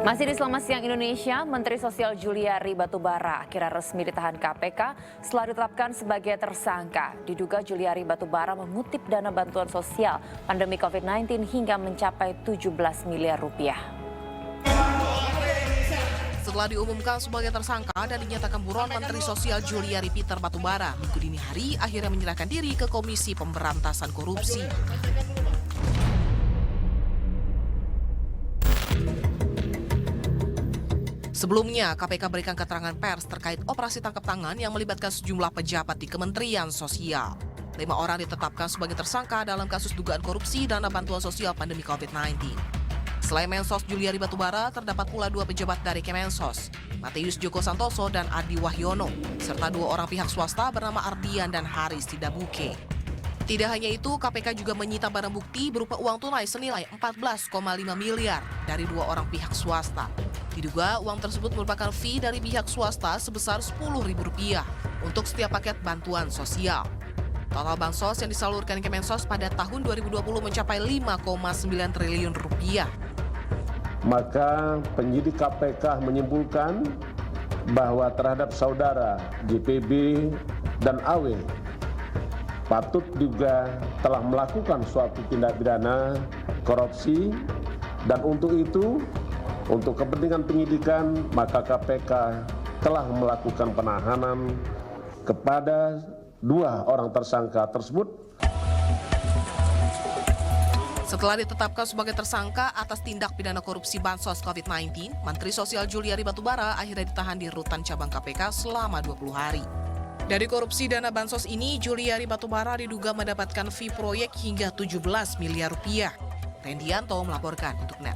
Masih di Selamat Siang Indonesia, Menteri Sosial Juliari Batubara akhirnya resmi ditahan KPK setelah ditetapkan sebagai tersangka. Diduga Juliari Batubara mengutip dana bantuan sosial pandemi COVID-19 hingga mencapai 17 miliar rupiah. Setelah diumumkan sebagai tersangka dan dinyatakan buron, Menteri Sosial Juliari Peter Batubara Minggu dini hari akhirnya menyerahkan diri ke Komisi Pemberantasan Korupsi. Sebelumnya, KPK berikan keterangan pers terkait operasi tangkap tangan yang melibatkan sejumlah pejabat di Kementerian Sosial. 5 orang ditetapkan sebagai tersangka dalam kasus dugaan korupsi dana bantuan sosial pandemi COVID-19. Selain Mensos Juliari Batubara, terdapat pula 2 pejabat dari Kemensos, Matius Joko Santoso dan Adi Wahyono, serta 2 orang pihak swasta bernama Ardian dan Haris Tidabuke. Tidak hanya itu, KPK juga menyita barang bukti berupa uang tunai senilai 14,5 miliar dari 2 orang pihak swasta. Diduga uang tersebut merupakan fee dari pihak swasta sebesar Rp10.000 untuk setiap paket bantuan sosial. Total bansos yang disalurkan Kemensos pada tahun 2020 mencapai 5,9 triliun rupiah. Maka penyidik KPK menyimpulkan bahwa terhadap saudara JPB dan AW patut juga telah melakukan suatu tindak pidana korupsi, dan untuk itu, untuk kepentingan penyidikan, maka KPK telah melakukan penahanan kepada 2 orang tersangka tersebut. Setelah ditetapkan sebagai tersangka atas tindak pidana korupsi bansos COVID-19, Menteri Sosial Juliari Batubara akhirnya ditahan di rutan cabang KPK selama 20 hari. Dari korupsi dana bansos ini, Juliari Batubara diduga mendapatkan fee proyek hingga 17 miliar rupiah. Rendianto melaporkan untuk NET.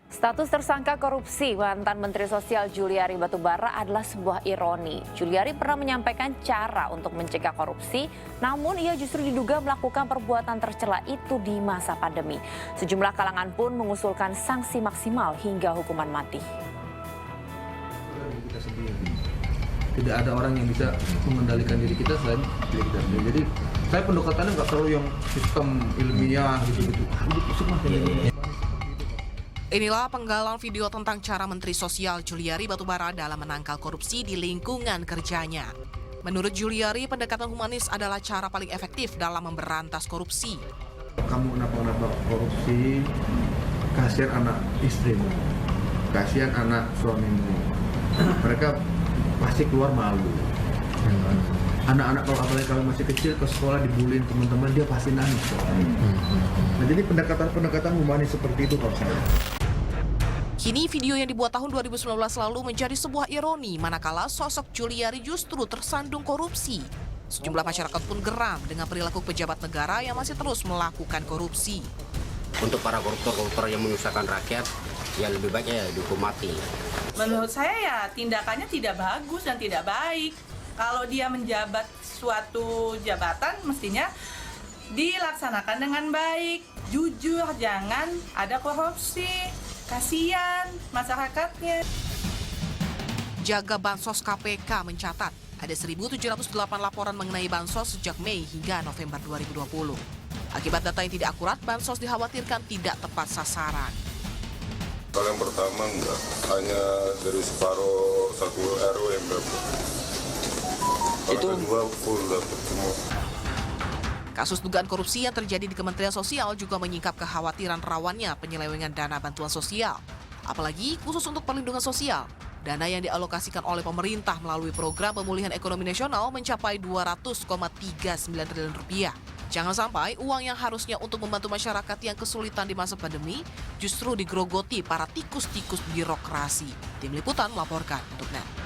Status tersangka korupsi mantan Menteri Sosial Juliari Batubara adalah sebuah ironi. Juliari pernah menyampaikan cara untuk mencegah korupsi, namun ia justru diduga melakukan perbuatan tercela itu di masa pandemi. Sejumlah kalangan pun mengusulkan sanksi maksimal hingga hukuman mati. Tidak ada orang yang bisa mengendalikan diri kita selain diri kita sendiri. Jadi saya pendekatannya nggak terlalu yang sistem ilmiah gitu-gitu. Inilah penggalan video tentang cara Menteri Sosial Juliari Batubara dalam menangkal korupsi di lingkungan kerjanya. Menurut Juliari, pendekatan humanis adalah cara paling efektif dalam memberantas korupsi. Kamu kenapa korupsi, kasihan anak istrimu, kasihan anak suamimu. Mereka pasti keluar malu. Anak-anak apalagi kalau masih kecil ke sekolah dibullying teman-teman, dia pasti nangis. Nah, jadi pendekatan humanis seperti itu kalau saya. Kini video yang dibuat tahun 2019 lalu menjadi sebuah ironi manakala sosok Juliari justru tersandung korupsi. Sejumlah masyarakat pun geram dengan perilaku pejabat negara yang masih terus melakukan korupsi. Untuk para koruptor yang menyusahkan rakyat, ya lebih baik ya dihukum mati. Menurut saya ya tindakannya tidak bagus dan tidak baik. Kalau dia menjabat suatu jabatan mestinya dilaksanakan dengan baik, jujur, jangan ada korupsi. Kasihan masyarakatnya. Jaga Bansos KPK mencatat ada 1.708 laporan mengenai bansos sejak Mei hingga November 2020. Akibat data yang tidak akurat, bansos dikhawatirkan tidak tepat sasaran. Kalau yang pertama enggak, hanya dari separuh 1 RW yang dapat. Kalau Itu kedua full dapat semua. Kasus dugaan korupsi yang terjadi di Kementerian Sosial juga menyingkap kekhawatiran rawannya penyelewengan dana bantuan sosial. Apalagi khusus untuk perlindungan sosial. Dana yang dialokasikan oleh pemerintah melalui program pemulihan ekonomi nasional mencapai 200,39 triliun rupiah. Jangan sampai uang yang harusnya untuk membantu masyarakat yang kesulitan di masa pandemi justru digerogoti para tikus-tikus birokrasi. Tim Liputan melaporkan untuk NET.